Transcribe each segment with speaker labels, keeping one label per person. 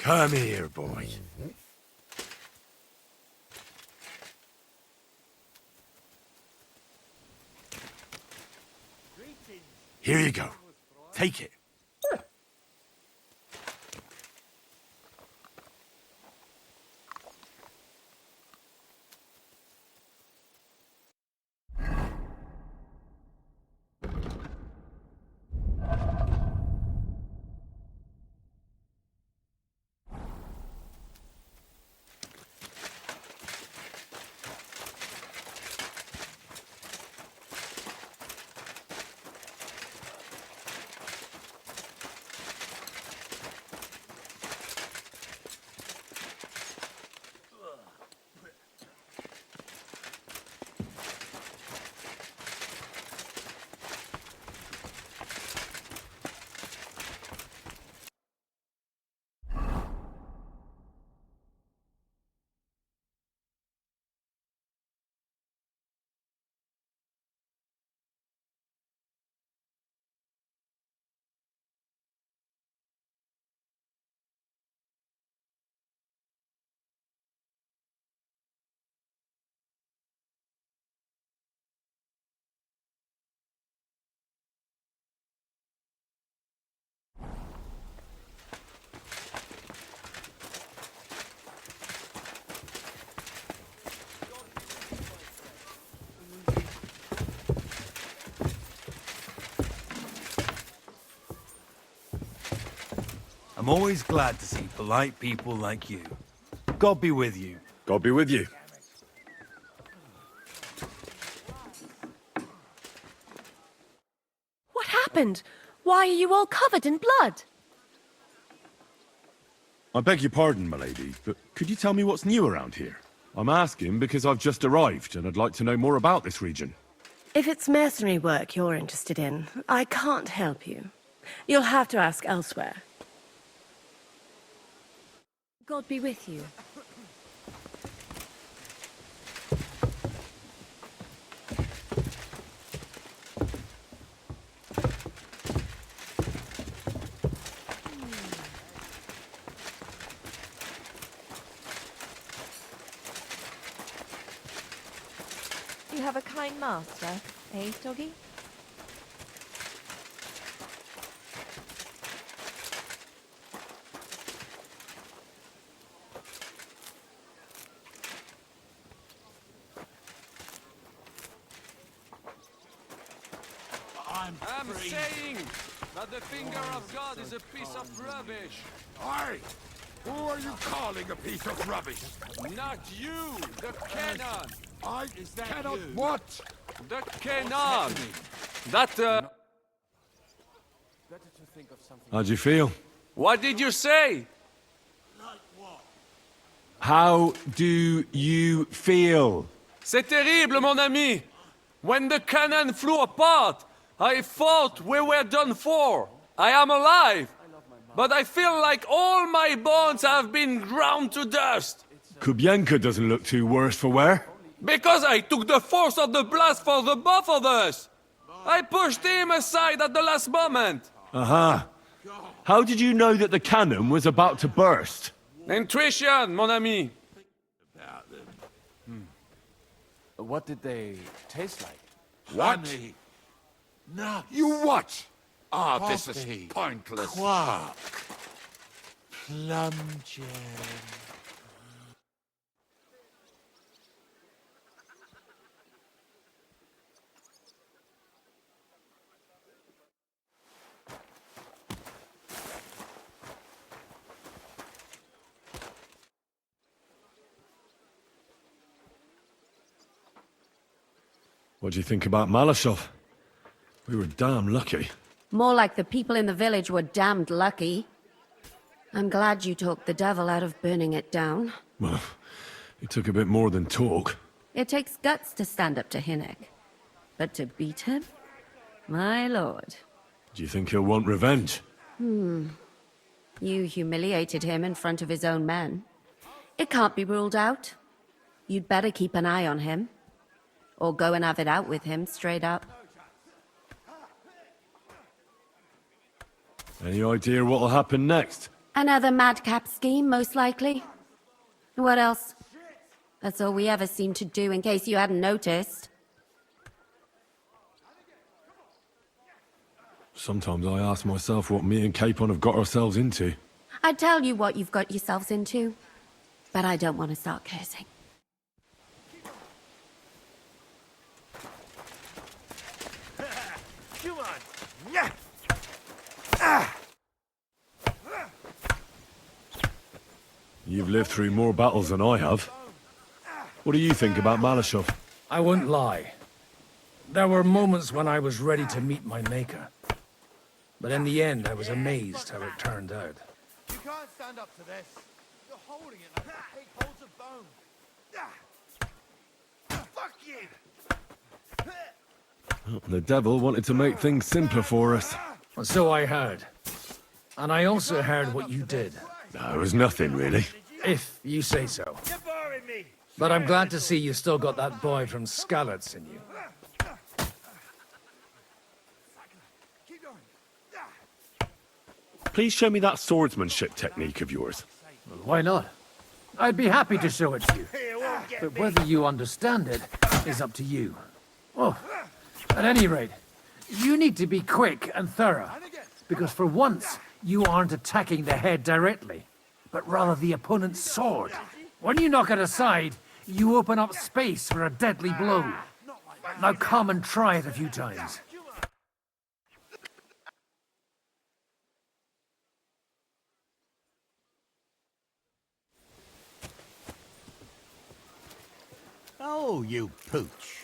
Speaker 1: Come here, boy. Here you go. Take it. I'm always glad to see polite people like you. God be with you.
Speaker 2: God be with you.
Speaker 3: What happened? Why are you all covered in blood?
Speaker 2: I beg your pardon, milady, but could you tell me what's new around here? I'm asking because I've just arrived, and I'd like to know more about this region.
Speaker 3: If it's mercenary work you're interested in, I can't help you. You'll have to ask elsewhere. God be with you.
Speaker 4: You have a kind master, eh, doggy?
Speaker 5: I'm saying that the finger of God is a piece of rubbish.
Speaker 1: Aye! Who are you calling a piece of rubbish?
Speaker 5: Not you, the cannon.
Speaker 1: I cannot
Speaker 5: you?
Speaker 1: what?
Speaker 5: The cannon. That,
Speaker 2: How'd you feel?
Speaker 5: What did you say?
Speaker 2: How do you feel?
Speaker 5: C'est terrible, mon ami. When the cannon flew apart, I thought we were done for. I am alive. But I feel like all my bones have been ground to dust.
Speaker 2: Kubienka doesn't look too worse for wear.
Speaker 5: Because I took the force of the blast for the both of us. I pushed him aside at the last moment.
Speaker 2: Aha. How did you know that the cannon was about to burst?
Speaker 5: Intuition, mon ami.
Speaker 6: What did they taste like?
Speaker 1: What?
Speaker 7: Nuts.
Speaker 1: You what? Ah, this is
Speaker 7: Coffee.
Speaker 1: pointless.
Speaker 7: Quark. Plum jam.
Speaker 2: What do you think about Malashov? We were damn lucky.
Speaker 8: More like the people in the village were damned lucky. I'm glad you talked the devil out of burning it down.
Speaker 2: Well, it took a bit more than talk.
Speaker 8: It takes guts to stand up to Hinnick. But to beat him? My lord.
Speaker 2: Do you think he'll want revenge?
Speaker 8: You humiliated him in front of his own men. It can't be ruled out. You'd better keep an eye on him. Or go and have it out with him, straight up.
Speaker 2: Any idea what'll happen next?
Speaker 8: Another madcap scheme, most likely. What else? That's all we ever seem to do, in case you hadn't noticed.
Speaker 2: Sometimes I ask myself what me and Capon have got ourselves into.
Speaker 8: I'd tell you what you've got yourselves into, but I don't want to start cursing.
Speaker 1: Come on. Yeah.
Speaker 2: You've lived through more battles than I have. What do you think about Malashov?
Speaker 9: I won't lie. There were moments when I was ready to meet my maker. But in the end, I was amazed how it turned out.
Speaker 1: You can't stand up to this. You're holding it like a pig holds a bone. Fuck you!
Speaker 2: The devil wanted to make things simpler for us.
Speaker 9: And so I heard. And I also heard what you did.
Speaker 2: No, it was nothing, really.
Speaker 9: If you say so.
Speaker 1: You're boring me.
Speaker 9: But I'm glad to see you still got that boy from Skalitz in you.
Speaker 1: Keep going.
Speaker 2: Please show me that swordsmanship technique of yours.
Speaker 6: Well, why not? I'd be happy to show it to you. But whether you understand it is up to you. Oh, at any rate, you need to be quick and thorough. Because for once, you aren't attacking the head directly, but rather the opponent's sword. When you knock it aside, you open up space for a deadly blow. Now come and try it a few times.
Speaker 7: Oh, you pooch.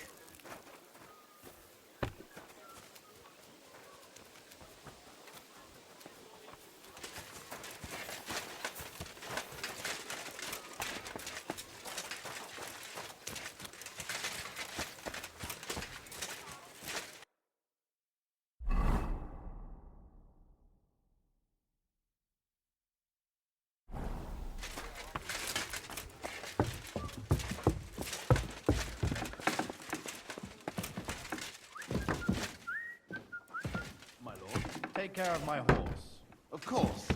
Speaker 6: Take care of my horse.
Speaker 7: Of course.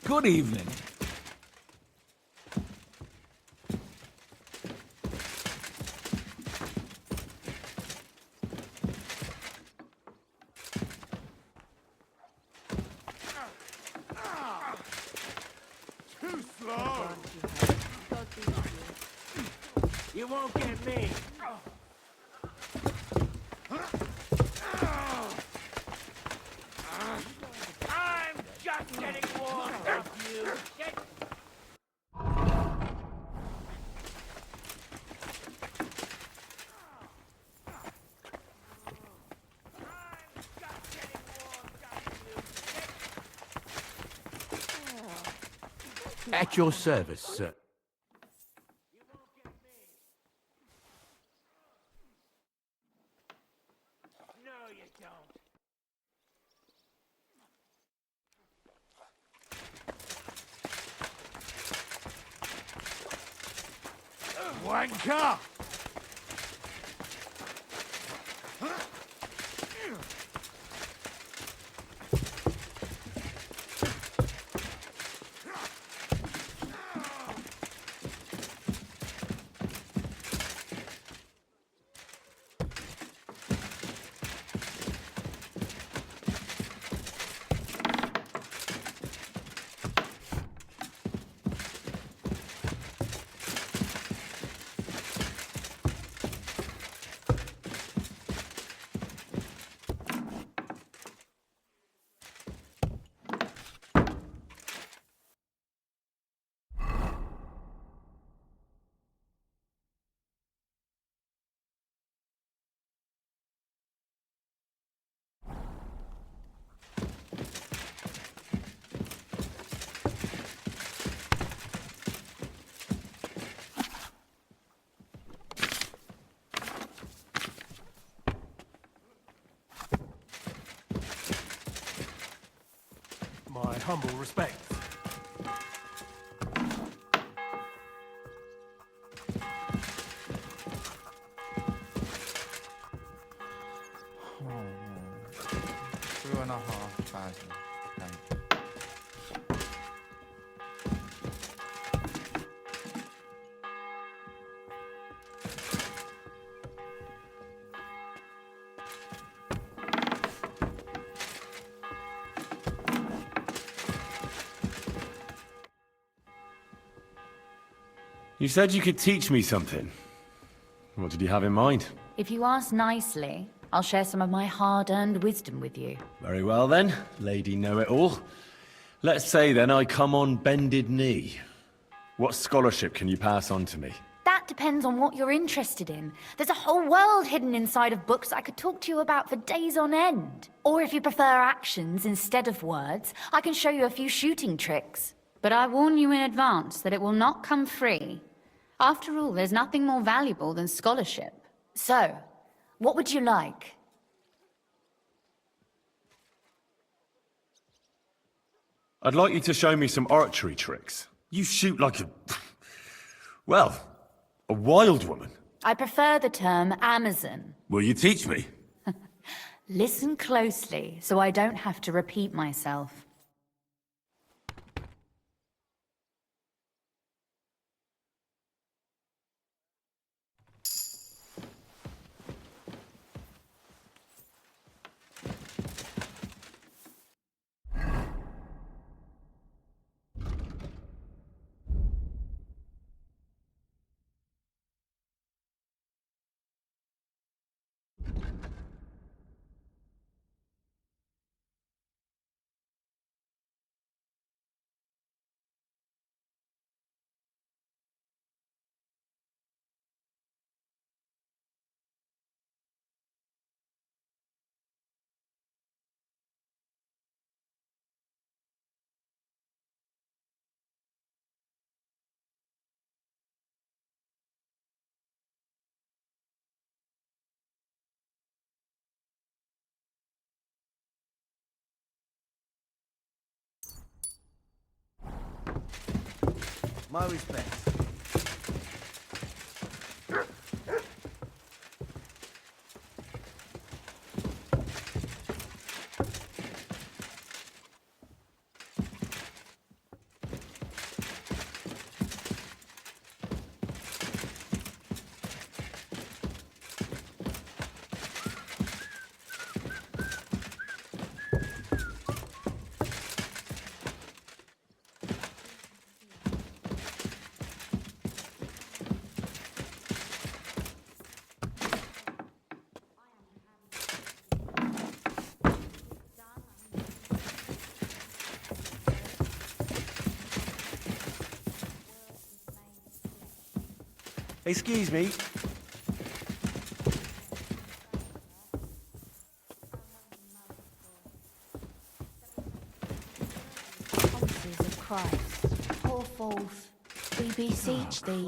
Speaker 1: Good evening.
Speaker 7: Too slow. You won't get me. I'm just getting warmed up, you. At your service, sir. No, you don't. Wanker!
Speaker 1: humble respects.
Speaker 2: You said you could teach me something. What did you have in mind?
Speaker 10: If you ask nicely, I'll share some of my hard-earned wisdom with you.
Speaker 2: Very well then, Lady Know-It-All. Let's say then I come on bended knee. What scholarship can you pass on to me?
Speaker 10: That depends on what you're interested in. There's a whole world hidden inside of books I could talk to you about for days on end. Or if you prefer actions instead of words, I can show you a few shooting tricks. But I warn you in advance that it will not come free. After all, there's nothing more valuable than scholarship. So, what would you like?
Speaker 2: I'd like you to show me some archery tricks. You shoot like a... well, a wild woman.
Speaker 10: I prefer the term Amazon.
Speaker 2: Will you teach me?
Speaker 10: Listen closely, so I don't have to repeat myself.
Speaker 1: My respects. Excuse me.
Speaker 10: Promises of Christ, pour forth, we beseech thee,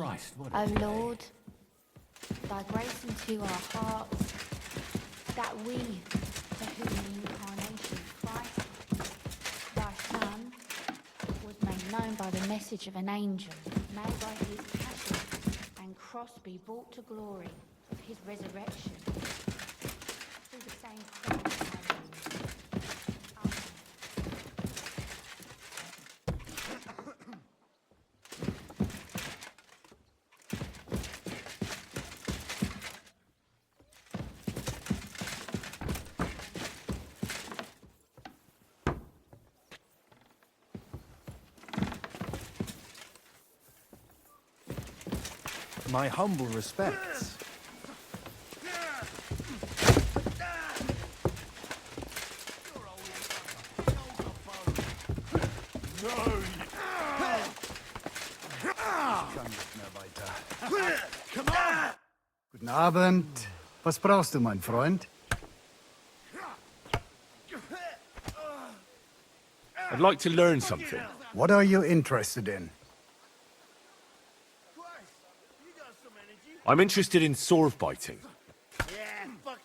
Speaker 10: O Lord, thy grace into our hearts, that we, to whom the incarnation of Christ, thy Son, was made known by the message of an angel, may by his passion and cross be brought to glory of his resurrection. Through the same Christ, my Lord. Amen.
Speaker 1: My humble respects.
Speaker 11: Guten Abend. Was brauchst du, mein Freund?
Speaker 2: I'd like to learn something.
Speaker 11: What are you interested in?
Speaker 2: I'm interested in sword fighting.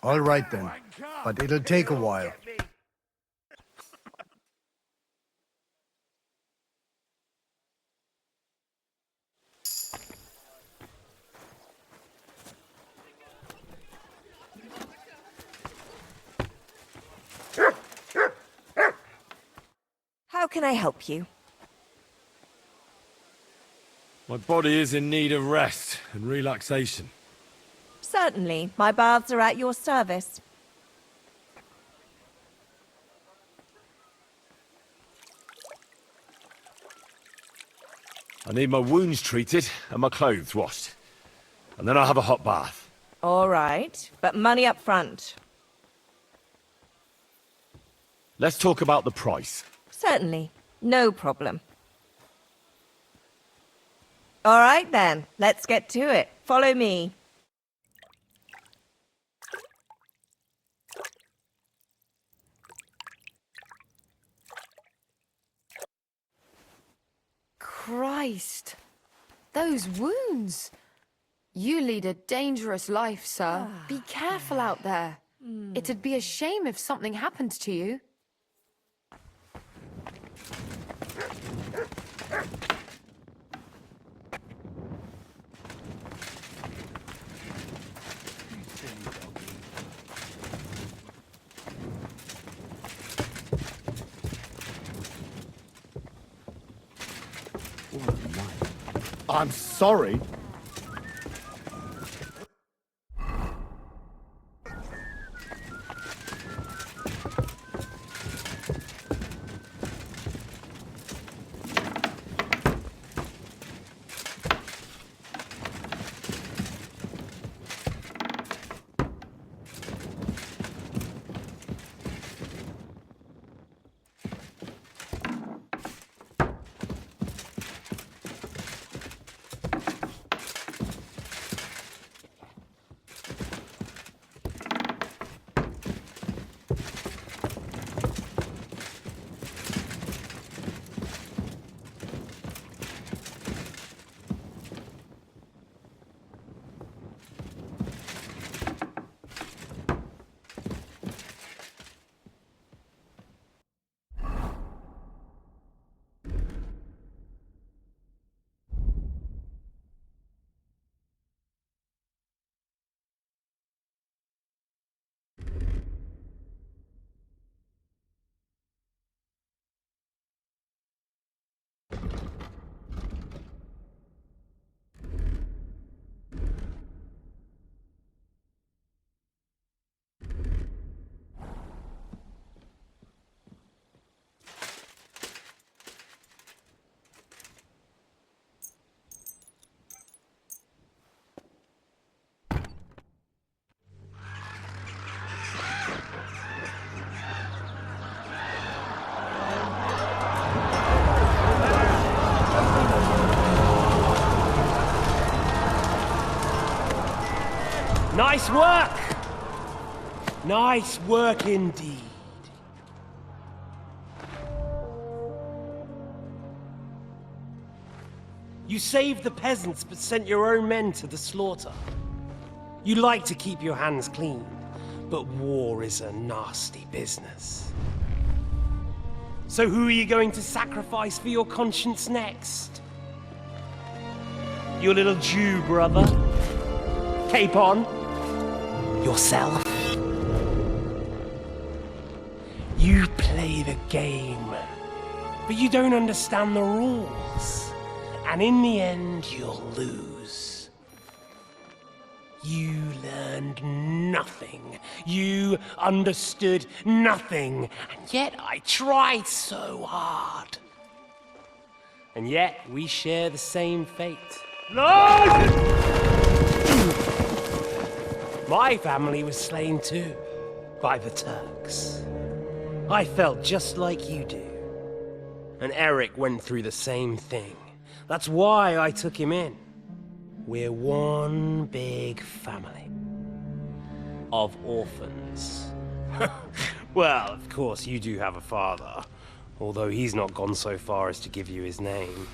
Speaker 11: All right then, but it'll take a while.
Speaker 4: can I help you?
Speaker 2: My body is in need of rest and relaxation.
Speaker 4: Certainly. My baths are at your service.
Speaker 2: I need my wounds treated and my clothes washed. And then I'll have a hot bath.
Speaker 4: All right, but money up front.
Speaker 2: Let's talk about the price.
Speaker 4: Certainly. No problem. All right then, let's get to it. Follow me.
Speaker 12: Christ. Those wounds. You lead a dangerous life, sir. Be careful out there. It'd be a shame if something happened to you.
Speaker 13: I'm sorry.
Speaker 7: Nice work! Nice work indeed. You saved the peasants but sent your own men to the slaughter. You like to keep your hands clean, but war is a nasty business. So who are you going to sacrifice for your conscience next? Your little Jew brother? Cape on? Yourself? You play the game, but you don't understand the rules. And in the end, you'll lose. You learned nothing. You understood nothing. And yet I tried so hard. And yet we share the same fate. Lord! My family was slain too, by the Turks. I felt just like you do. And Eric went through the same thing. That's why I took him in. We're one big family. Of orphans. Well, of course, you do have a father. Although he's not gone so far as to give you his name.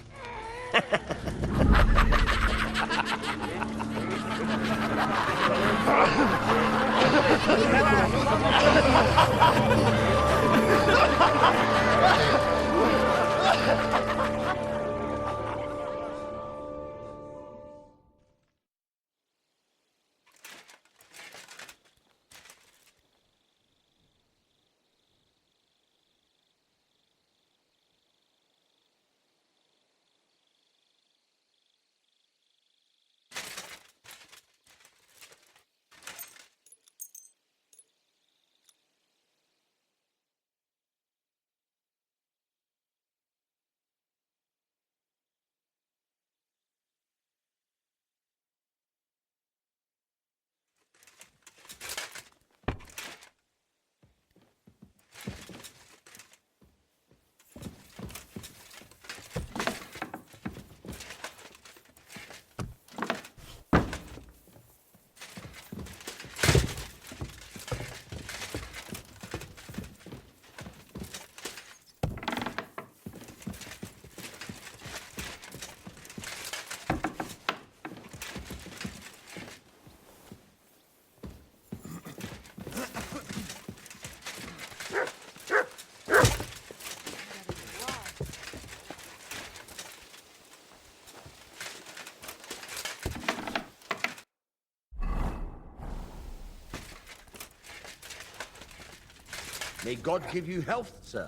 Speaker 14: May God give you health, sir.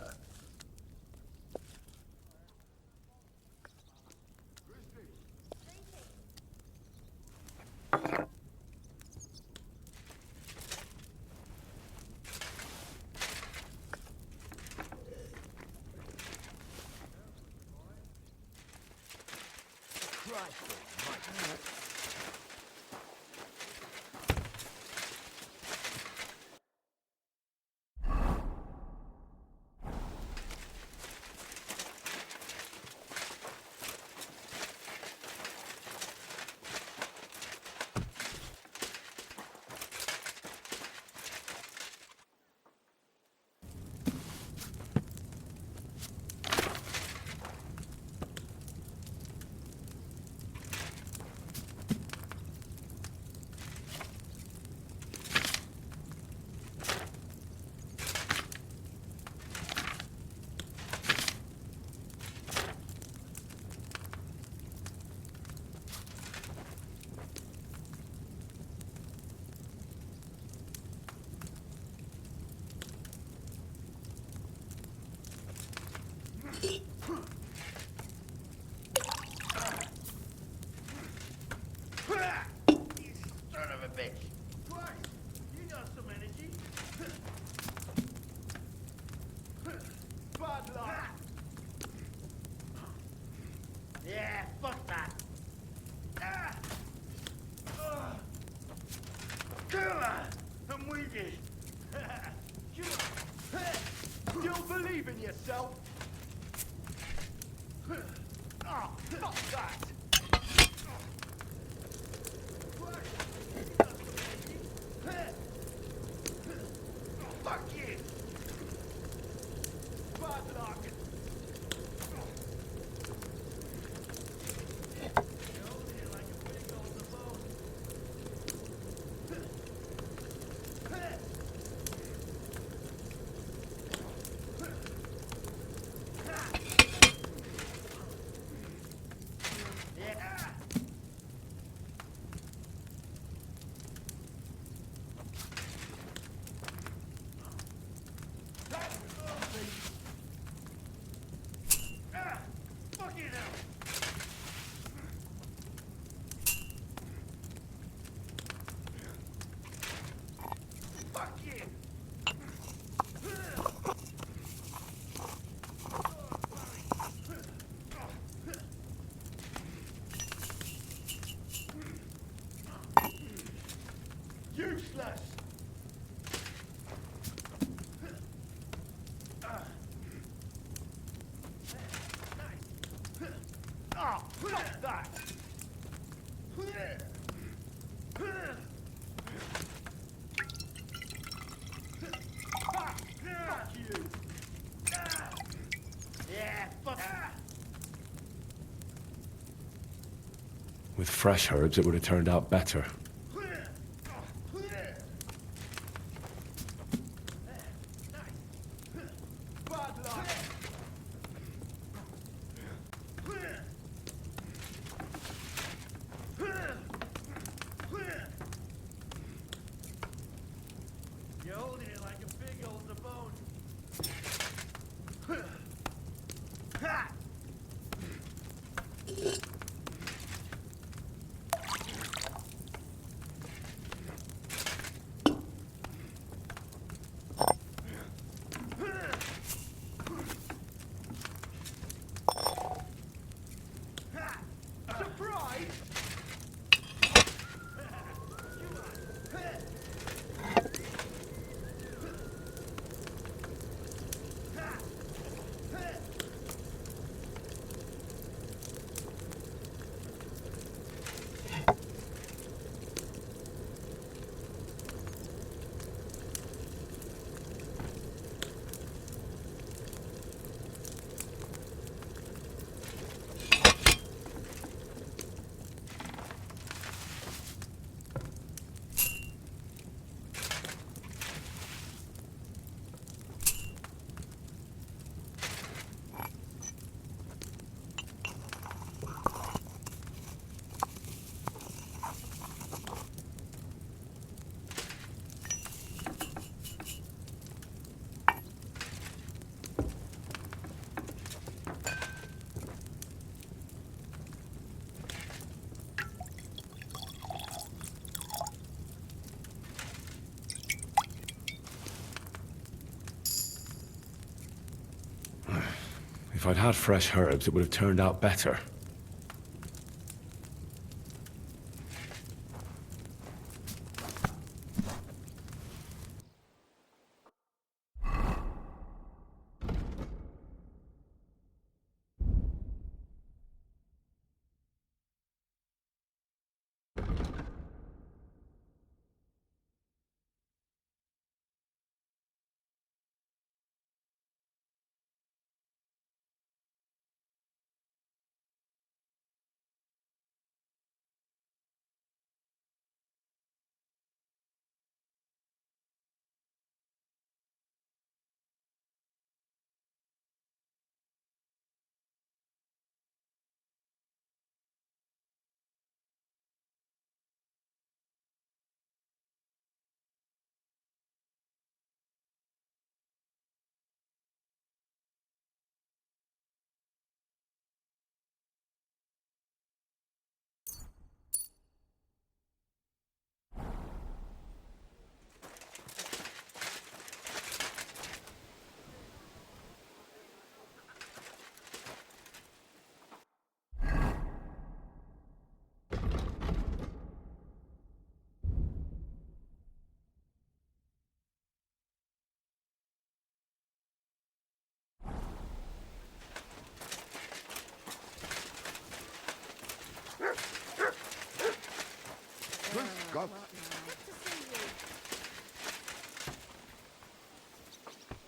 Speaker 14: Son of a bitch. Christ, you got some energy. Bad luck. Yeah, fuck that. Come on, I'm with you. Still believe in yourself. Oh, fuck that. Fuck you! Bad luck! You're holding it like a big old bone. Yeah! Fucking hell! Fuck you! Useless! Oh, fuck that! Fuck you! Yeah, fuck.
Speaker 2: With fresh herbs, it would have turned out better.
Speaker 14: Bad luck! You're holding it like a big old bone. Ha!
Speaker 2: If I'd had fresh herbs, it would have turned out better.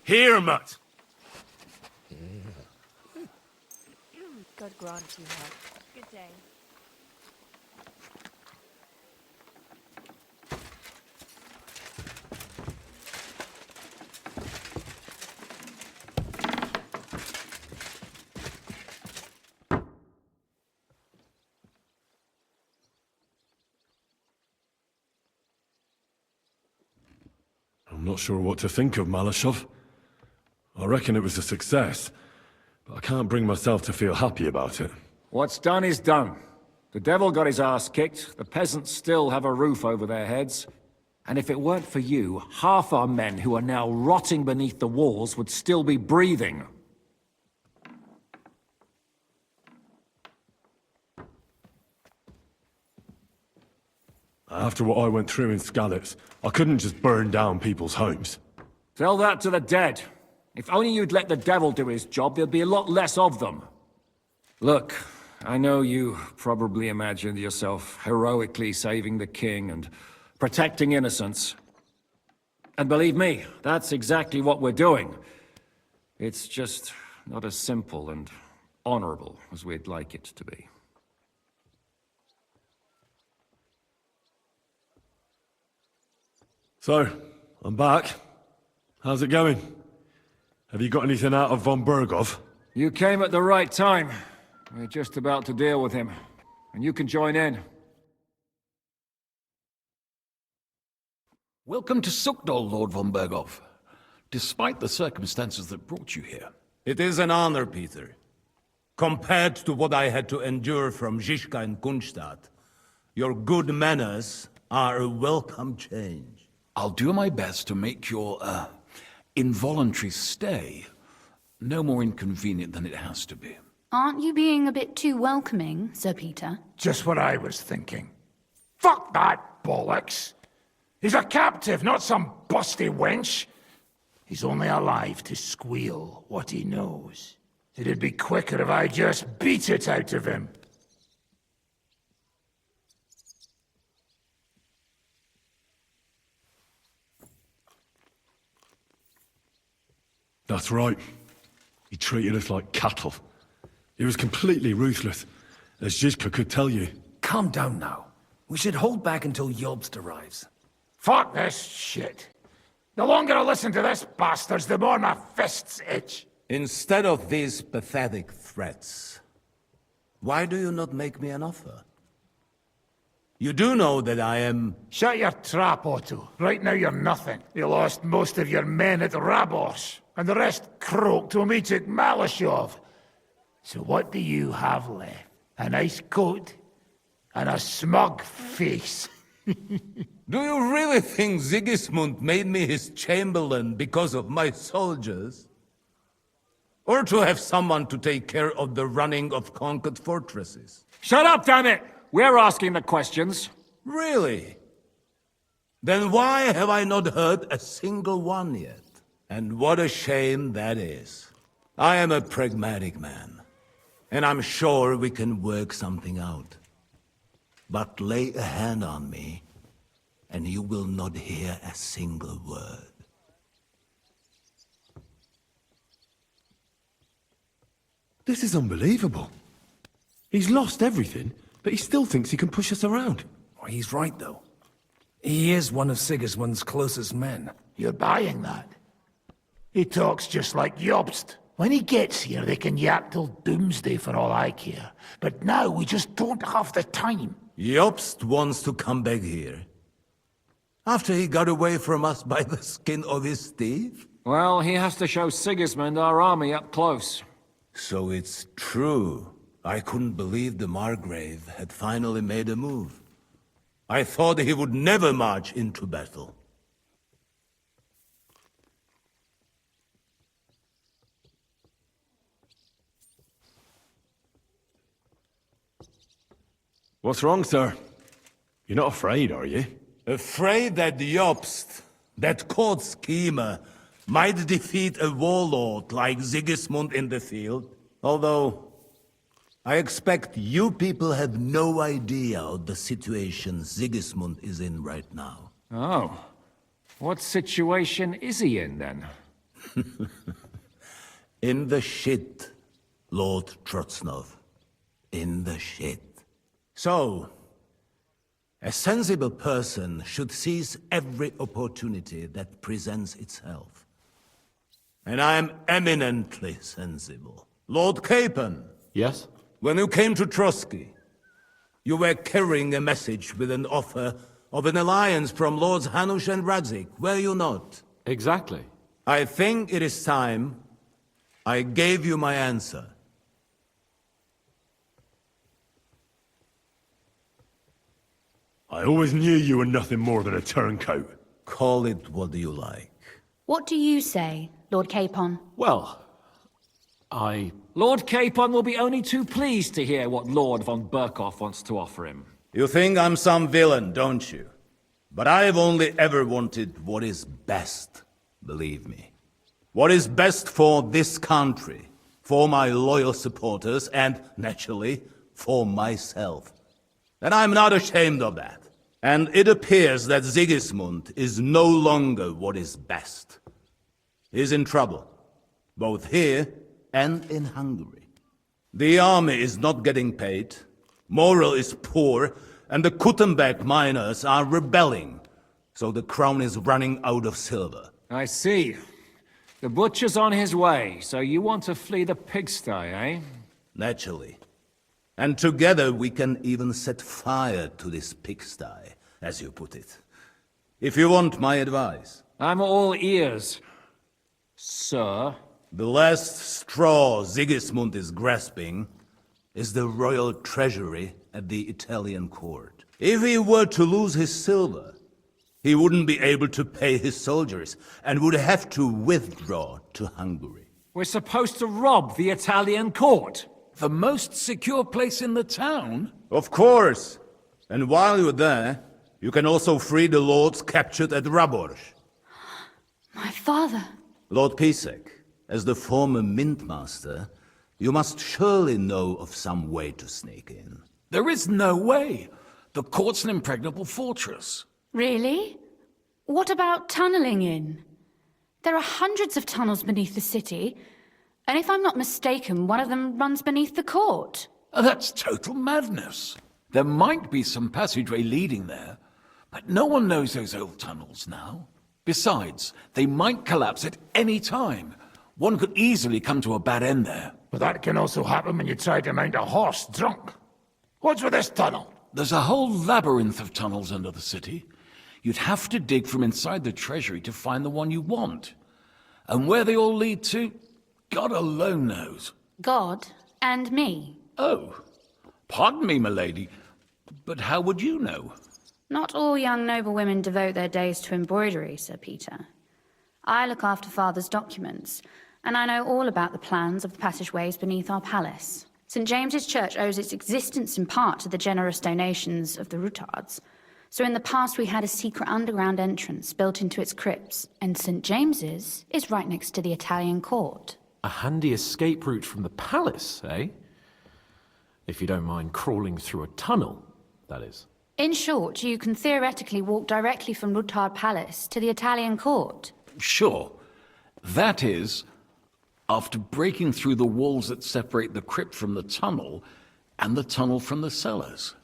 Speaker 1: Here, mutt.
Speaker 4: God grant you health. Good day.
Speaker 2: I'm not sure what to think of Malashov. I reckon it was a success, but I can't bring myself to feel happy about it.
Speaker 15: What's done is done. The devil got his ass kicked, the peasants still have a roof over their heads, and if it weren't for you, half our men who are now rotting beneath the walls would still be breathing.
Speaker 2: After what I went through in Skalitz, I couldn't just burn down people's homes.
Speaker 15: Tell that to the dead. If only you'd let the devil do his job, there'd be a lot less of them. Look, I know you probably imagined yourself heroically saving the king and protecting innocents. And believe me, that's exactly what we're doing. It's just not as simple and honorable as we'd like it to be.
Speaker 2: So, I'm back. How's it going? Have you got anything out of von Bergov?
Speaker 15: You came at the right time. We're just about to deal with him. And you can join in.
Speaker 16: Welcome to Sukdal, Lord von Bergov. Despite the circumstances that brought you here.
Speaker 17: It is an honor, Peter. Compared to what I had to endure from Zizka and Kunstadt, your good manners are a welcome change.
Speaker 16: I'll do my best to make your, involuntary stay no more inconvenient than it has to be.
Speaker 18: Aren't you being a bit too welcoming, Sir Peter?
Speaker 6: Just what I was thinking. Fuck that bollocks! He's a captive, not some busty wench. He's only alive to squeal what he knows. It'd be quicker if I just beat it out of him.
Speaker 2: That's right. He treated us like cattle. He was completely ruthless, as Zizka could tell you.
Speaker 9: Calm down now. We should hold back until Jobst arrives.
Speaker 6: Fuck this shit. The longer I listen to this bastards, the more my fists itch.
Speaker 17: Instead of these pathetic threats, why do you not make me an offer? You do know that I am...
Speaker 6: Shut your trap, Otto. Right now you're nothing. You lost most of your men at Rabos, and the rest croaked to meet at Malashov. So what do you have left? A nice coat? And a smug face?
Speaker 17: Do you really think Sigismund made me his chamberlain because of my soldiers? Or to have someone to take care of the running of conquered fortresses.
Speaker 15: Shut up, damn it! We're asking the questions.
Speaker 17: Really? Then why have I not heard a single one yet? And what a shame that is. I am a pragmatic man, and I'm sure we can work something out. But lay a hand on me, and you will not hear a single word.
Speaker 2: This is unbelievable. He's lost everything, but he still thinks he can push us around.
Speaker 9: Oh, he's right, though. He is one of Sigismund's closest men.
Speaker 14: You're buying that? He talks just like Jobst. When he gets here, they can yap till doomsday for all I care. But now we just don't have the time.
Speaker 17: Jobst wants to come back here. After he got away from us by the skin of his teeth?
Speaker 15: Well, he has to show Sigismund our army up close.
Speaker 17: So it's true. I couldn't believe the Margrave had finally made a move. I thought he would never march into battle.
Speaker 2: What's wrong, sir? You're not afraid, are you?
Speaker 17: Afraid that Jobst, that court schemer, might defeat a warlord like Sigismund in the field? Although, I expect you people have no idea of the situation Sigismund is in right now.
Speaker 15: Oh. What situation is he in, then?
Speaker 17: In the shit, Lord Trotsnov. In the shit. So, a sensible person should seize every opportunity that presents itself. And I am eminently sensible. Lord Capon.
Speaker 2: Yes?
Speaker 17: When you came to Trotsky, you were carrying a message with an offer of an alliance from Lords Hanush and Radzik, were you not?
Speaker 2: Exactly.
Speaker 17: I think it is time I gave you my answer.
Speaker 2: I always knew you were nothing more than a turncoat.
Speaker 17: Call it what you like.
Speaker 18: What do you say, Lord Capon?
Speaker 15: Well, Lord Capon will be only too pleased to hear what Lord von Burkhoff wants to offer him.
Speaker 17: You think I'm some villain, don't you? But I've only ever wanted what is best, believe me. What is best for this country, for my loyal supporters, and, naturally, for myself. And I'm not ashamed of that. And it appears that Sigismund is no longer what is best. He's in trouble, both here and in Hungary. The army is not getting paid, morale is poor, and the Kuttenberg miners are rebelling, so the crown is running out of silver.
Speaker 15: I see. The butcher's on his way, so you want to flee the pigsty, eh?
Speaker 17: Naturally. And together we can even set fire to this pigsty, as you put it. If you want my advice.
Speaker 15: I'm all ears, sir.
Speaker 17: The last straw Sigismund is grasping is the royal treasury at the Italian court. If he were to lose his silver, he wouldn't be able to pay his soldiers and would have to withdraw to Hungary.
Speaker 15: We're supposed to rob the Italian court.
Speaker 16: The most secure place in the town?
Speaker 17: Of course. And while you're there, you can also free the lords captured at Raborj.
Speaker 18: My father.
Speaker 17: Lord Pisek, as the former mintmaster, you must surely know of some way to sneak in.
Speaker 16: There is no way. The court's an impregnable fortress.
Speaker 18: Really? What about tunneling in? There are hundreds of tunnels beneath the city, and if I'm not mistaken, one of them runs beneath the court.
Speaker 16: That's total madness. There might be some passageway leading there, but no one knows those old tunnels now. Besides, they might collapse at any time. One could easily come to a bad end there.
Speaker 14: But that can also happen when you try to mount a horse drunk. What's with this tunnel?
Speaker 16: There's a whole labyrinth of tunnels under the city. You'd have to dig from inside the treasury to find the one you want. And where they all lead to, God alone knows.
Speaker 18: God and me.
Speaker 16: Oh, pardon me, milady, but how would you know?
Speaker 18: Not all young noble women devote their days to embroidery, Sir Peter. I look after Father's documents, and I know all about the plans of the passageways beneath our palace. St. James's Church owes its existence in part to the generous donations of the Routards. So in the past we had a secret underground entrance built into its crypts, and St. James's is right next to the Italian court.
Speaker 19: A handy escape route from the palace, eh? If you don't mind crawling through a tunnel, that is.
Speaker 18: In short, you can theoretically walk directly from Routard Palace to the Italian court.
Speaker 16: Sure. That is, after breaking through the walls that separate the crypt from the tunnel, and the tunnel from the cellars.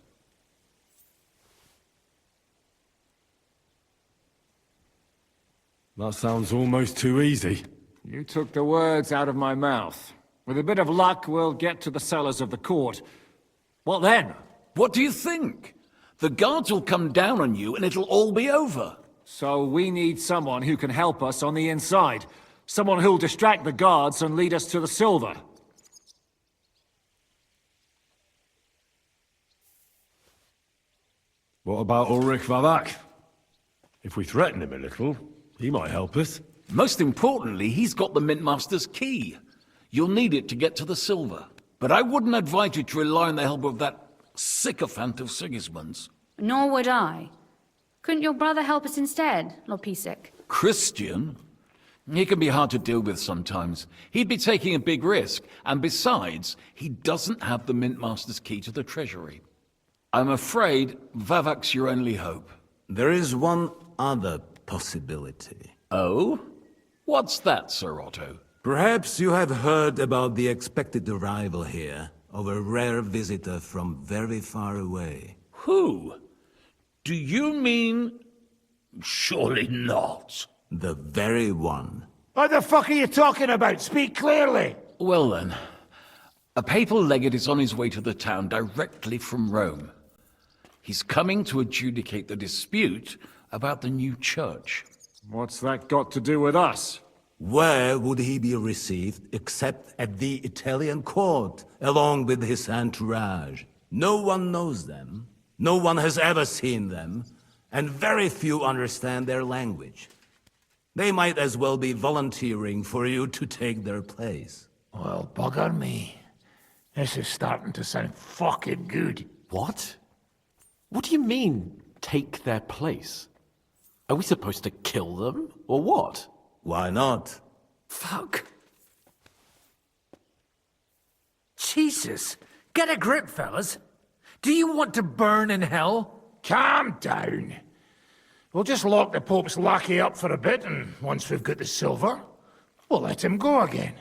Speaker 2: That sounds almost too easy.
Speaker 15: You took the words out of my mouth. With a bit of luck, we'll get to the cellars of the court. What then?
Speaker 16: What do you think? The guards will come down on you and it'll all be over.
Speaker 15: So we need someone who can help us on the inside. Someone who'll distract the guards and lead us to the silver.
Speaker 2: What about Ulrich Vavak? If we threaten him a little, he might help us.
Speaker 16: Most importantly, he's got the Mintmaster's key. You'll need it to get to the silver. But I wouldn't advise you to rely on the help of that sycophant of Sigismund's.
Speaker 18: Nor would I. Couldn't your brother help us instead, Lord Pisek?
Speaker 16: Christian? He can be hard to deal with sometimes. He'd be taking a big risk, and besides, he doesn't have the Mintmaster's key to the treasury. I'm afraid Vavak's your only hope.
Speaker 17: There is one other possibility.
Speaker 16: Oh? What's that, Sir Otto?
Speaker 17: Perhaps you have heard about the expected arrival here of a rare visitor from very far away.
Speaker 16: Who? Do you mean... Surely not.
Speaker 17: The very one.
Speaker 14: What the fuck are you talking about? Speak clearly.
Speaker 16: Well then, a papal legate is on his way to the town directly from Rome. He's coming to adjudicate the dispute about the new church.
Speaker 15: What's that got to do with us?
Speaker 17: Where would he be received except at the Italian court, along with his entourage? No one knows them, no one has ever seen them, and very few understand their language. They might as well be volunteering for you to take their place.
Speaker 14: Well, bugger me. This is starting to sound fucking good.
Speaker 19: What? What do you mean, take their place? Are we supposed to kill them, or what?
Speaker 17: Why not?
Speaker 6: Fuck. Jesus. Get a grip, fellas. Do you want to burn in hell?
Speaker 14: Calm down. We'll just lock the Pope's lackey up for a bit, and once we've got the silver, we'll let him go again.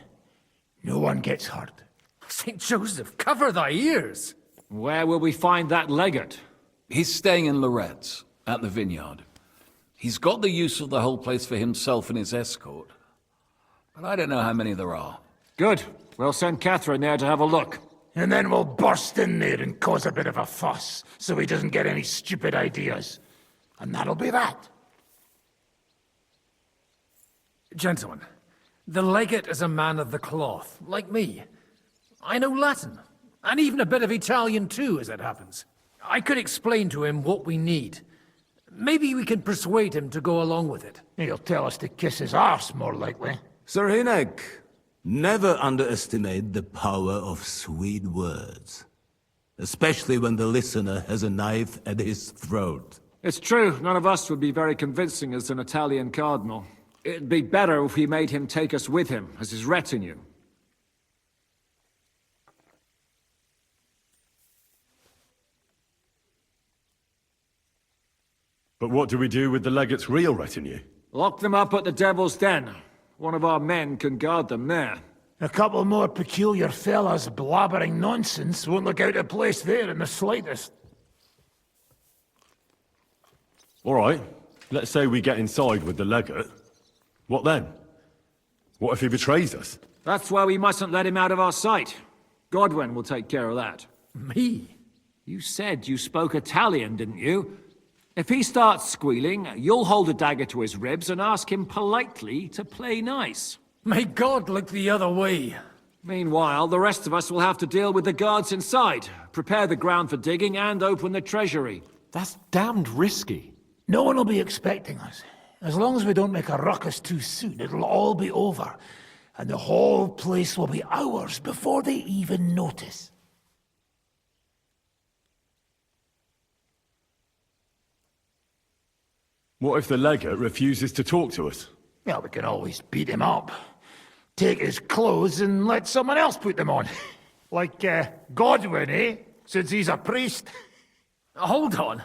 Speaker 14: No one gets hurt.
Speaker 6: St. Joseph, cover thy ears.
Speaker 15: Where will we find that legate?
Speaker 16: He's staying in Loretz, at the vineyard. He's got the use of the whole place for himself and his escort. But I don't know how many there are.
Speaker 15: Good. We'll send Catherine there to have a look.
Speaker 14: And then we'll burst in there and cause a bit of a fuss, so he doesn't get any stupid ideas. And that'll be that.
Speaker 6: Gentlemen, the legate is a man of the cloth, like me. I know Latin, and even a bit of Italian too, as it happens. I could explain to him what we need. Maybe we can persuade him to go along with it.
Speaker 14: He'll tell us to kiss his arse, more likely.
Speaker 17: Sir Hinek, never underestimate the power of sweet words. Especially when the listener has a knife at his throat.
Speaker 15: It's true, none of us would be very convincing as an Italian cardinal. It'd be better if we made him take us with him, as his retinue.
Speaker 2: But what do we do with the legate's real retinue?
Speaker 15: Lock them up at the Devil's Den. One of our men can guard them there.
Speaker 14: A couple more peculiar fellas blabbering nonsense won't look out of place there in the slightest.
Speaker 2: All right, let's say we get inside with the legate. What then? What if he betrays us?
Speaker 15: That's why we mustn't let him out of our sight. Godwin will take care of that.
Speaker 6: Me?
Speaker 15: You said you spoke Italian, didn't you? If he starts squealing, you'll hold a dagger to his ribs and ask him politely to play nice.
Speaker 6: May God look the other way.
Speaker 15: Meanwhile, the rest of us will have to deal with the guards inside, prepare the ground for digging, and open the treasury.
Speaker 19: That's damned risky.
Speaker 14: No one will be expecting us. As long as we don't make a ruckus too soon, it'll all be over. and the whole place will be ours before they even notice.
Speaker 2: What if the legate refuses to talk to us?
Speaker 14: Well, we can always beat him up. Take his clothes and let someone else put them on. Like, Godwin, eh? Since he's a priest.
Speaker 6: Hold on.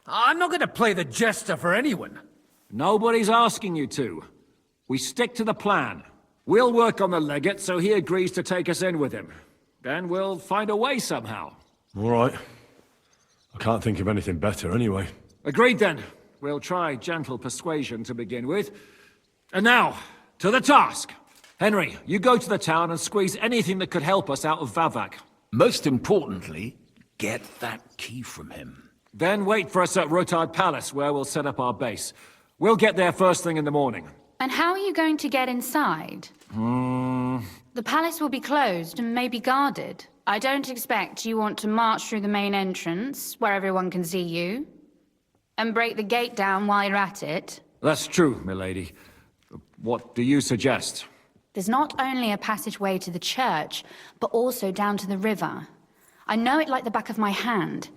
Speaker 6: I'm not going to play the jester for anyone.
Speaker 15: Nobody's asking you to. We stick to the plan. We'll work on the legate so he agrees to take us in with him. Then we'll find a way somehow.
Speaker 2: All right. I can't think of anything better anyway.
Speaker 15: Agreed then. We'll try gentle persuasion to begin with. And now, to the task! Henry, you go to the town and squeeze anything that could help us out of Vavak.
Speaker 16: Most importantly, get that key from him.
Speaker 15: Then wait for us at Rotard Palace, where we'll set up our base. We'll get there first thing in the morning.
Speaker 18: And how are you going to get inside? The palace will be closed and maybe guarded. I don't expect you want to march through the main entrance, where everyone can see you, and break the gate down while you're at it.
Speaker 15: That's true, milady. What do you suggest?
Speaker 18: There's not only a passageway to the church, but also down to the river. I know it like the back of my hand.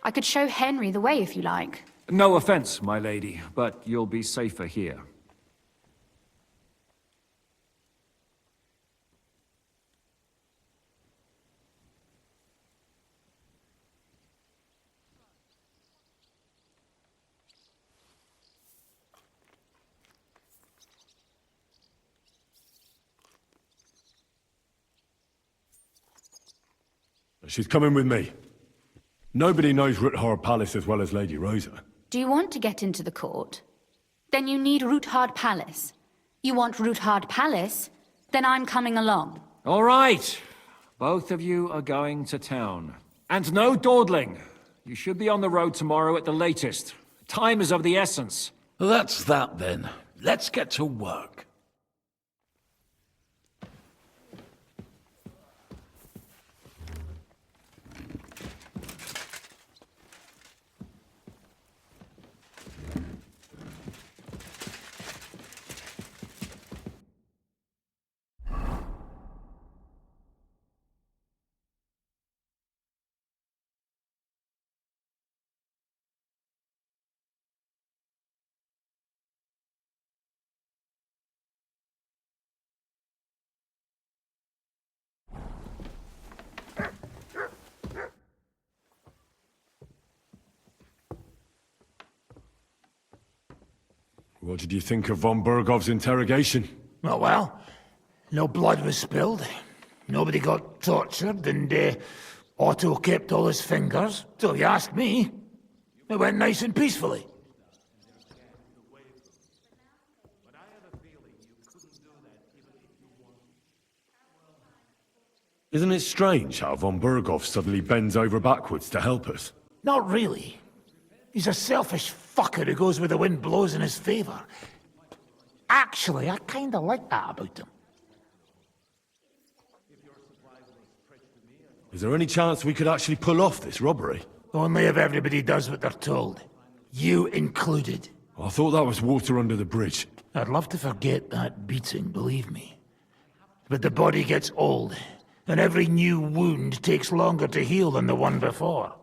Speaker 18: I could show Henry the way if you like.
Speaker 15: No offense, my lady, but you'll be safer here.
Speaker 2: She's coming with me. Nobody knows Rutthard Palace as well as Lady Rosa.
Speaker 18: Do you want to get into the court? Then you need Rutthard Palace. You want Rutthard Palace? Then I'm coming along.
Speaker 15: All right. Both of you are going to town. And no dawdling. You should be on the road tomorrow at the latest. Time is of the essence.
Speaker 16: That's that then. Let's get to work.
Speaker 2: What did you think of von Bergov's interrogation?
Speaker 14: Oh, well, no blood was spilled. Nobody got tortured, and Otto kept all his fingers. So if you ask me, it went nice and peacefully.
Speaker 2: Isn't it strange how von Bergov suddenly bends over backwards to help us?
Speaker 14: Not really. He's a selfish fucker who goes where the wind blows in his favor. Actually, I kinda like that about him.
Speaker 2: Is there any chance we could actually pull off this robbery?
Speaker 14: Only if everybody does what they're told. You included.
Speaker 2: I thought that was water under the bridge.
Speaker 14: I'd love to forget that beating, believe me. But the body gets old, and every new wound takes longer to heal than the one before.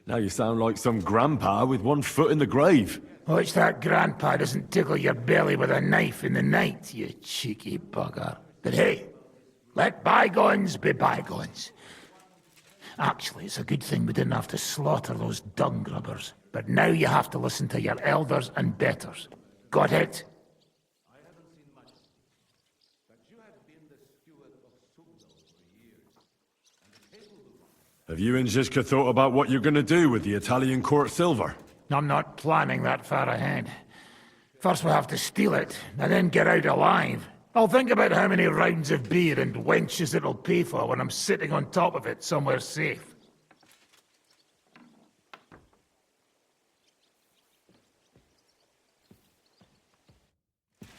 Speaker 2: Now you sound like some grandpa with one foot in the grave.
Speaker 14: Watch that grandpa doesn't tickle your belly with a knife in the night, you cheeky bugger. But hey, let bygones be bygones. Actually, it's a good thing we didn't have to slaughter those dung grubbers. But now you have to listen to your elders and betters. Got it?
Speaker 2: Have you and Zizka thought about what you're gonna do with the Italian court silver?
Speaker 14: I'm not planning that far ahead. First we'll have to steal it, and then get out alive. I'll think about how many rounds of beer and wenches it'll pay for when I'm sitting on top of it somewhere safe.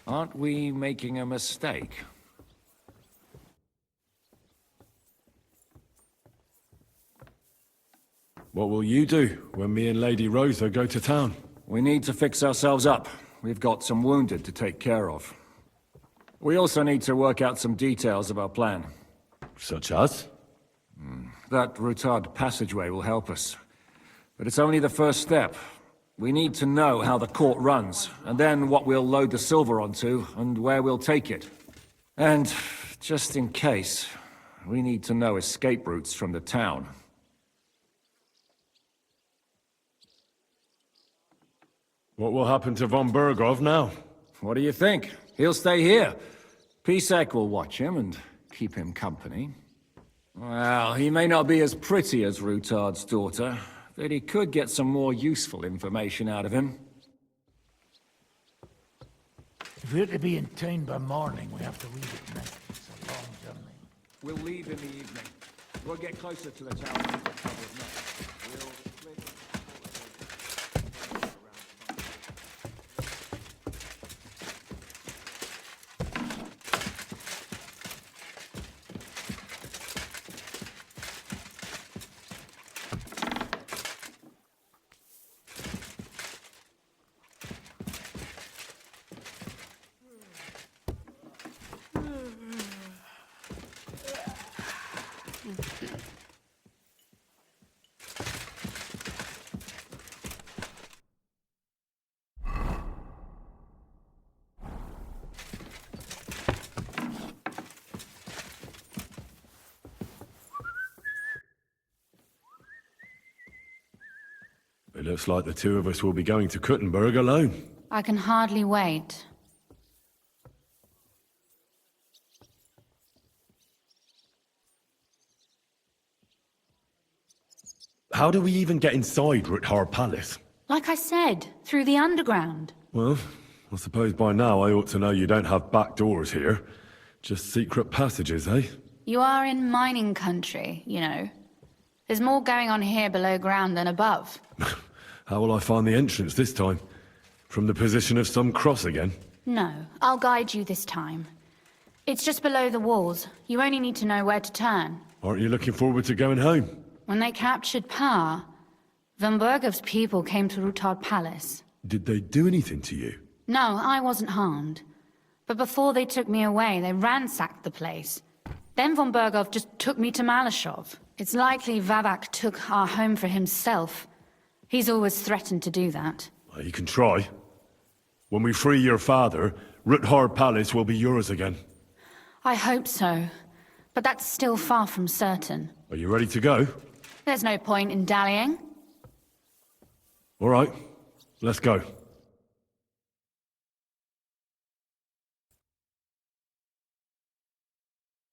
Speaker 15: Aren't we making a mistake?
Speaker 2: What will you do when me and Lady Rosa go to town?
Speaker 15: We need to fix ourselves up. We've got some wounded to take care of. We also need to work out some details of our plan.
Speaker 2: Such as?
Speaker 15: That Routard passageway will help us. But it's only the first step. We need to know how the court runs, and then what we'll load the silver onto, and where we'll take it. And, just in case, we need to know escape routes from the town.
Speaker 2: What will happen to von Bergov now?
Speaker 15: What do you think? He'll stay here. Pisek will watch him and keep him company. Well, he may not be as pretty as Routard's daughter, but he could get some more useful information out of him.
Speaker 14: If we're to be in town by morning, we have to leave at night. It's a long journey.
Speaker 15: We'll leave in the evening. We'll get closer to the town and the cover of night. We'll split...
Speaker 2: It looks like the two of us will be going to Kuttenberg alone.
Speaker 18: I can hardly wait.
Speaker 2: How do we even get inside Ruthar Palace?
Speaker 18: Like I said, through the underground.
Speaker 2: Well, I suppose by now I ought to know you don't have back doors here. Just secret passages, eh?
Speaker 18: You are in mining country, you know. There's more going on here below ground than above.
Speaker 2: How will I find the entrance this time? From the position of some cross again?
Speaker 18: No, I'll guide you this time. It's just below the walls. You only need to know where to turn.
Speaker 2: Aren't you looking forward to going home?
Speaker 18: When they captured Pa, von Bergov's people came to Ruthard Palace.
Speaker 2: Did they do anything to you?
Speaker 18: No, I wasn't harmed. But before they took me away, they ransacked the place. Then von Bergov just took me to Malashov. It's likely Vavak took our home for himself. He's always threatened to do that.
Speaker 2: Well, you can try. When we free your father, Ruthar Palace will be yours again.
Speaker 18: I hope so. But that's still far from certain.
Speaker 2: Are you ready to go?
Speaker 18: There's no point in dallying.
Speaker 2: All right, let's go.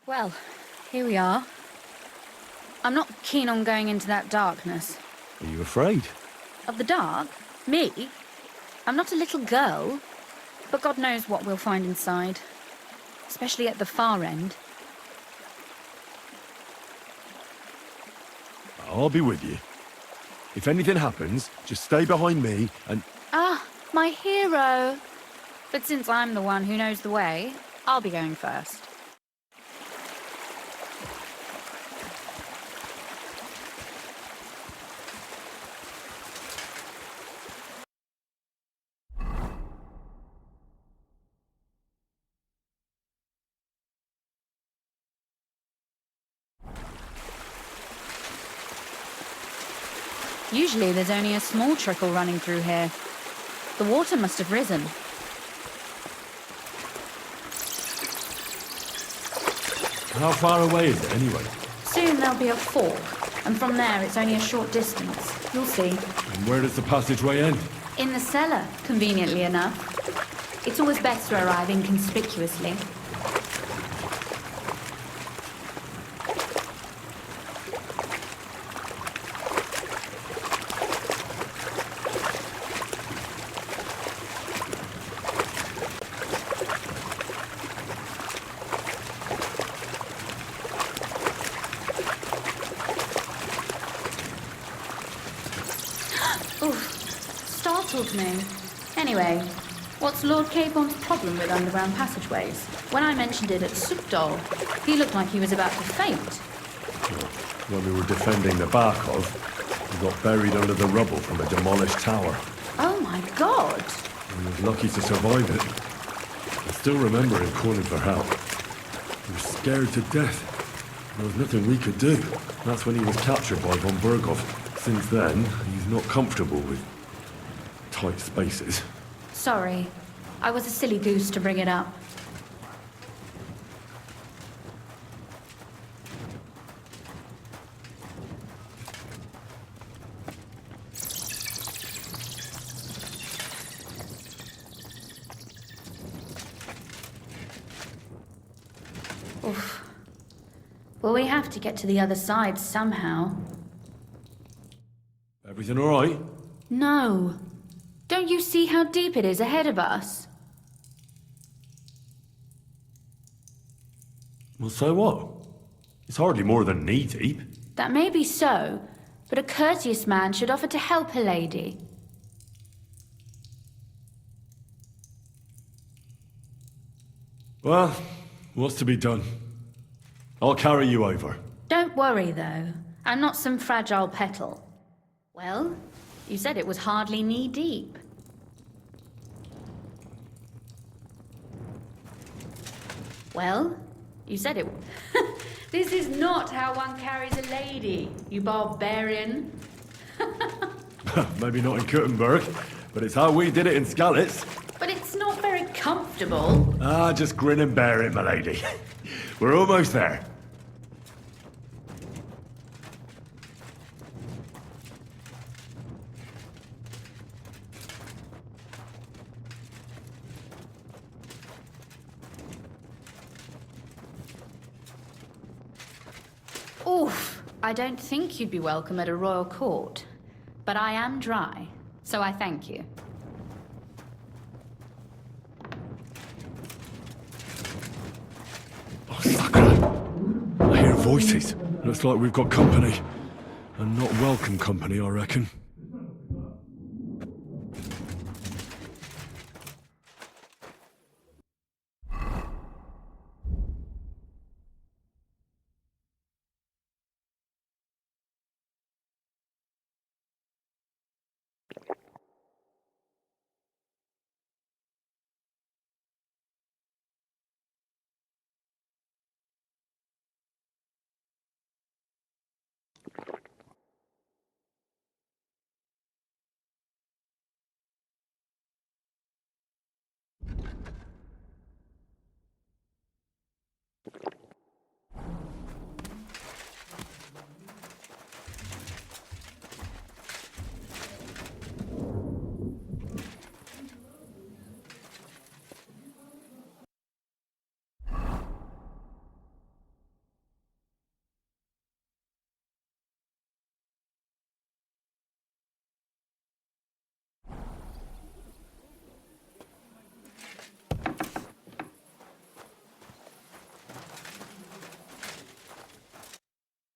Speaker 18: Well, here we are. I'm not keen on going into that darkness.
Speaker 2: Are you afraid?
Speaker 18: Of the dark? Me? I'm not a little girl. But God knows what we'll find inside. Especially at the far end.
Speaker 2: I'll be with you. If anything happens, just stay behind me and...
Speaker 18: Ah, my hero! But since I'm the one who knows the way, I'll be going first. Usually there's only a small trickle running through here. The water must have risen.
Speaker 2: How far away is it anyway?
Speaker 18: Soon there'll be a fork, and from there it's only a short distance. You'll see.
Speaker 2: And where does the passageway end?
Speaker 18: In the cellar, conveniently enough. It's always best to arrive inconspicuously. Me. Anyway, what's Lord Capon's problem with underground passageways? When I mentioned it at Sukdol, he looked like he was about to faint.
Speaker 2: When we were defending the Barkov, we got buried under the rubble from a demolished tower.
Speaker 18: Oh my god!
Speaker 2: We were lucky to survive it. It's still remember him calling for help. He was scared to death. There was nothing we could do. That's when he was captured by von Berghoff. Since then, he's not comfortable with tight spaces.
Speaker 18: Sorry. I was a silly goose to bring it up. Oof. Well, we have to get to the other side somehow.
Speaker 2: Everything all right?
Speaker 18: No. Don't you see how deep it is ahead of us?
Speaker 2: Well, so what? It's hardly more than knee deep.
Speaker 18: That may be so, but a courteous man should offer to help a lady.
Speaker 2: Well, what's to be done? I'll carry you over.
Speaker 18: Don't worry, though. I'm not some fragile petal. Well, you said it was hardly knee-deep. Well, you said it... This is not how one carries a lady, you barbarian.
Speaker 2: Maybe not in Kuttenberg, but it's how we did it in Skalitz.
Speaker 18: But it's not very comfortable.
Speaker 2: Ah, just grin and bear it, my lady. We're almost there.
Speaker 18: Oof, I don't think you'd be welcome at a royal court. But I am dry, so I thank you.
Speaker 2: Oh, Sakra! I hear voices. Looks like we've got company. And not welcome company, I reckon.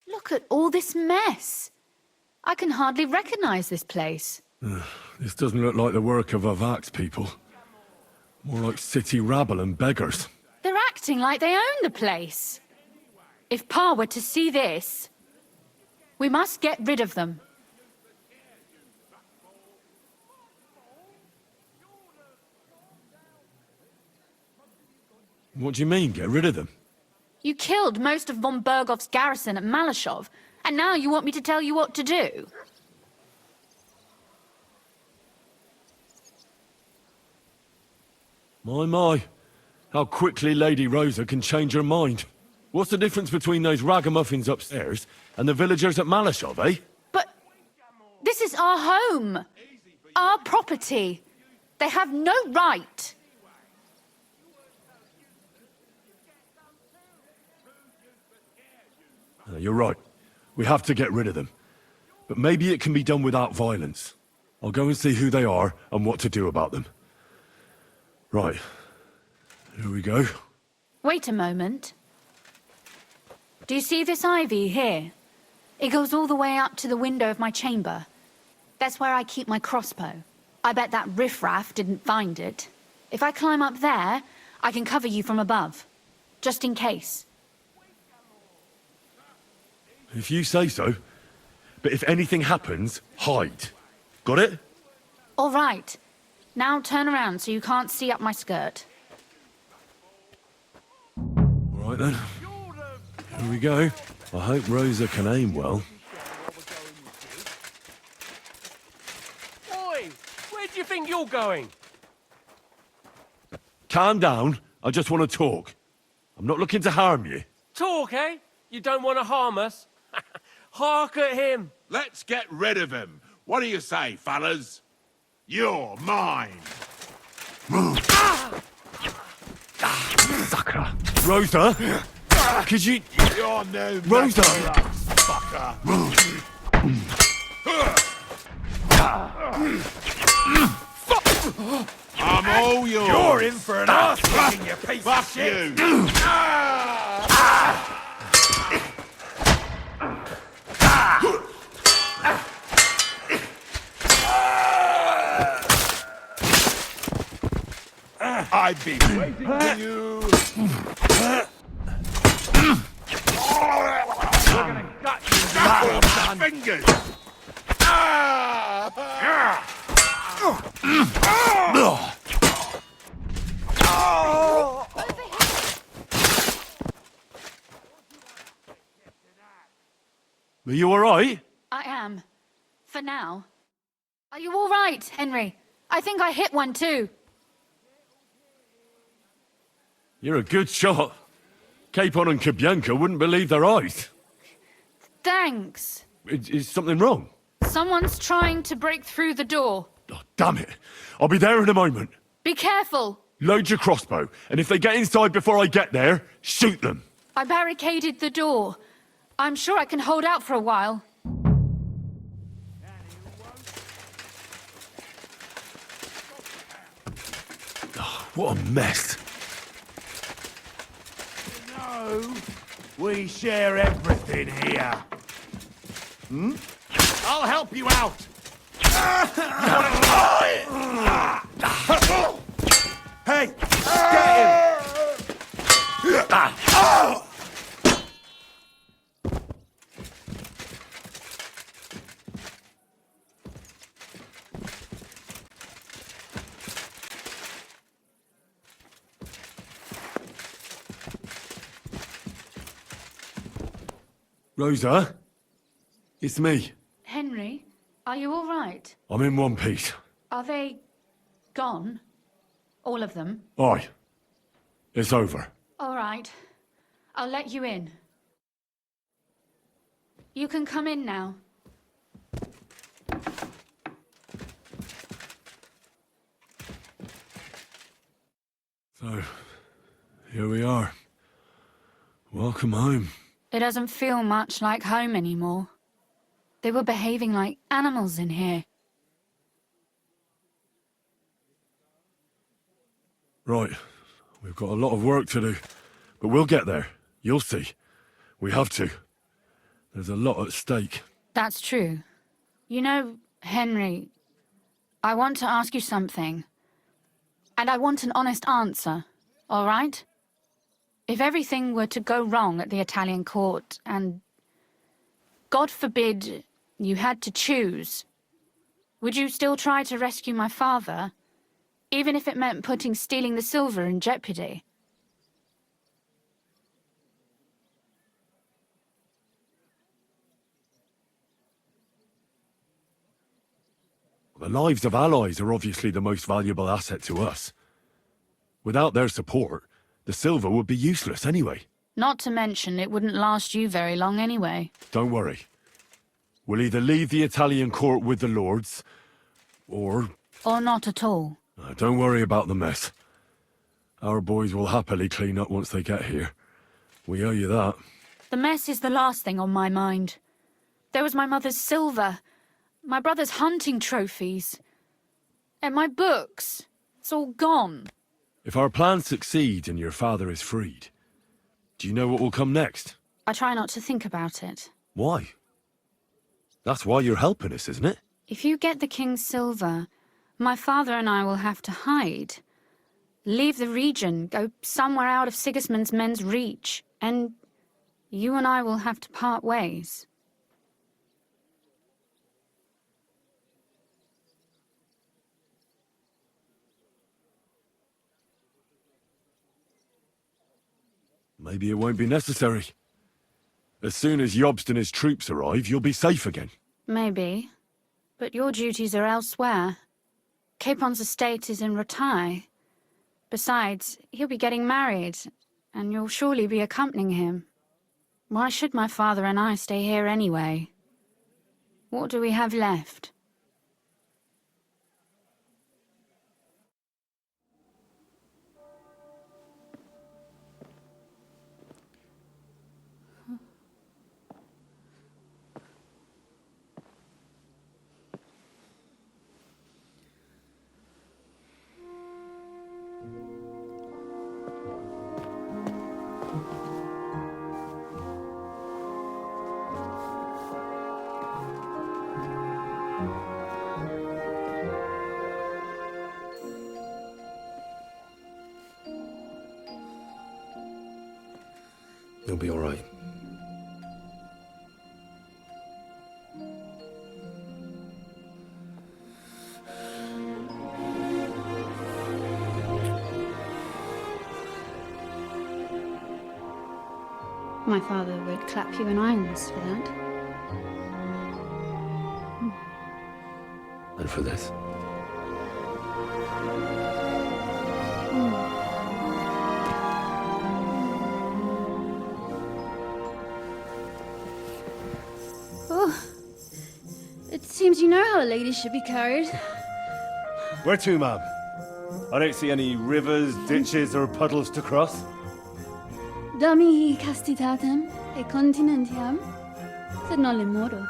Speaker 18: Look at all this mess. I can hardly recognize this place.
Speaker 2: This doesn't look like the work of Avak's people. More like city rabble and beggars.
Speaker 18: They're acting like they own the place. If Pa were to see this, we must get rid of them.
Speaker 2: What do you mean, get rid of them?
Speaker 18: You killed most of von Berghoff's garrison at Malashov, and now you want me to tell you what to do?
Speaker 2: My. How quickly Lady Rosa can change her mind. What's the difference between those ragamuffins upstairs and the villagers at Malashov, eh?
Speaker 18: But this is our home. Our property. They have no right.
Speaker 2: You're right. We have to get rid of them. But maybe it can be done without violence. I'll go and see who they are and what to do about them. Right. Here we go.
Speaker 18: Wait a moment. Do you see this ivy here? It goes all the way up to the window of my chamber. That's where I keep my crossbow. I bet that riffraff didn't find it. If I climb up there, I can cover you from above. Just in case.
Speaker 2: If you say so. But if anything happens, hide. Got it?
Speaker 18: All right. Now turn around so you can't see up my skirt.
Speaker 2: then. Here we go. I hope Rosa can aim well.
Speaker 7: Oi! Where do you think you're going?
Speaker 2: Calm down. I just want to talk. I'm not looking to harm you.
Speaker 7: Talk, eh? You don't want to harm us? Hark at him!
Speaker 20: Let's get rid of him. What do you say, fellas? You're mine.
Speaker 2: Sucker. Rosa? Could you...
Speaker 20: You're no
Speaker 2: Rosa!
Speaker 20: fucker. I'm all yours.
Speaker 1: You're in for an arse kicking, you piece
Speaker 20: Fuck
Speaker 1: of shit.
Speaker 20: you. I've been waiting for you. We're gonna gut you, son. Fingers.
Speaker 2: Are you alright?
Speaker 18: I am. For now. Are you all right, Henry? I think I hit one too.
Speaker 2: You're a good shot. Capon and Kabianka wouldn't believe their eyes.
Speaker 18: Thanks.
Speaker 2: Is something wrong?
Speaker 18: Someone's trying to break through the door.
Speaker 2: Oh, damn it. I'll be there in a moment.
Speaker 18: Be careful.
Speaker 2: Load your crossbow, and if they get inside before I get there, shoot them.
Speaker 18: I barricaded the door. I'm sure I can hold out for a while.
Speaker 2: Oh, what a mess.
Speaker 1: No, we share everything here. Hmm? I'll help you out. Hey, get him!
Speaker 2: Rosa? It's me.
Speaker 18: Henry, are you all right?
Speaker 2: I'm in one piece.
Speaker 18: Are they gone? All of them?
Speaker 2: Aye. It's over.
Speaker 18: All right. I'll let you in. You can come in now.
Speaker 2: So, here we are. Welcome home.
Speaker 18: It doesn't feel much like home anymore. They were behaving like animals in here.
Speaker 2: Right. We've got a lot of work to do. But we'll get there. You'll see. We have to. There's a lot at stake.
Speaker 18: That's true. You know, Henry, I want to ask you something. And I want an honest answer, all right? If everything were to go wrong at the Italian court and, God forbid, you had to choose, would you still try to rescue my father, even if it meant putting stealing the silver in jeopardy?
Speaker 2: The lives of allies are obviously the most valuable asset to us. Without their support, the silver would be useless anyway.
Speaker 18: Not to mention, it wouldn't last you very long anyway.
Speaker 2: Don't worry. We'll either leave the Italian court with the lords, or...
Speaker 18: Or not at all.
Speaker 2: Don't worry about the mess. Our boys will happily clean up once they get here. We owe you that.
Speaker 18: The mess is the last thing on my mind. There was my mother's silver, my brother's hunting trophies, and my books. It's all gone.
Speaker 2: If our plan succeeds and your father is freed, do you know what will come next?
Speaker 18: I try not to think about it.
Speaker 2: Why? That's why you're helping us, isn't it?
Speaker 18: If you get the king's silver, my father and I will have to hide. Leave the region, go somewhere out of Sigismund's men's reach, and you and I will have to part ways.
Speaker 2: maybe it won't be necessary. As soon as Jobst and his troops arrive, you'll be safe again.
Speaker 18: Maybe. But your duties are elsewhere. Capon's estate is in Ratai. Besides, he'll be getting married, and you'll surely be accompanying him. Why should my father and I stay here anyway? What do we have left?
Speaker 2: You'll be all right.
Speaker 18: My father would clap you in irons for that.
Speaker 2: And for this.
Speaker 21: Oh, it seems you know how a lady should be carried.
Speaker 22: Where to, ma'am? I don't see any rivers, ditches, or puddles to cross.
Speaker 21: Dami castitatem e continentiam, sed non lemoro.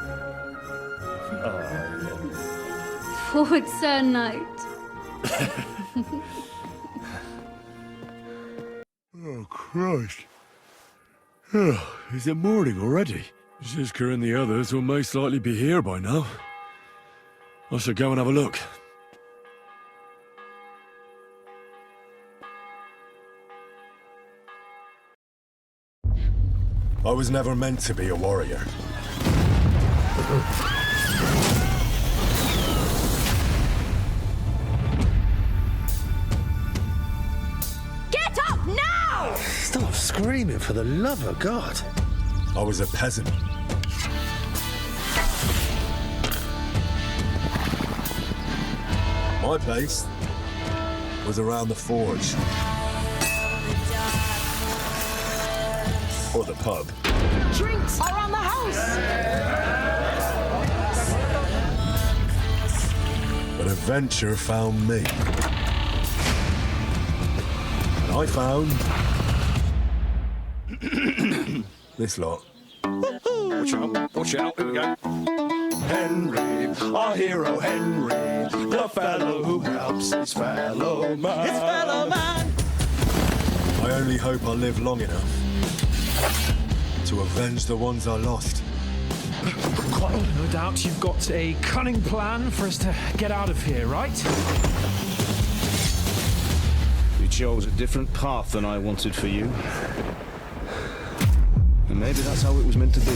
Speaker 21: Forward, Sir Knight.
Speaker 2: Oh, Christ. Oh, is it morning already? Zizka and the others will most likely be here by now. I should go and have a look. I was never meant to be a warrior.
Speaker 21: Get up now!
Speaker 23: Stop screaming, for the love of God.
Speaker 2: I was a peasant. My place was around the forge. Or the pub.
Speaker 21: Drinks around the house!
Speaker 2: But adventure found me. And I found... this lot.
Speaker 23: Watch out, watch out, here we go. Henry, our hero Henry, the fellow who helps his fellow man. His fellow man!
Speaker 2: I only hope I live long enough to avenge the ones I lost.
Speaker 24: No doubt you've got a cunning plan for us to get out of here, right?
Speaker 23: You chose a different path than I wanted for you. And maybe that's how it was meant to be.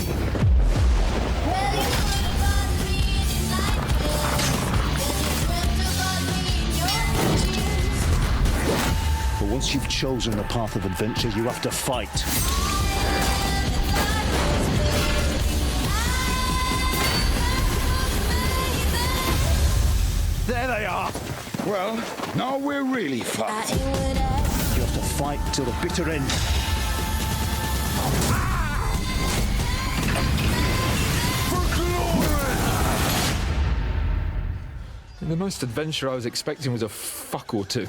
Speaker 23: But once you've chosen the path of adventure, you have to fight.
Speaker 14: There they are. Well, now we're really fucked.
Speaker 23: You have to fight till the bitter end.
Speaker 24: The most adventure I was expecting was a fuck or two.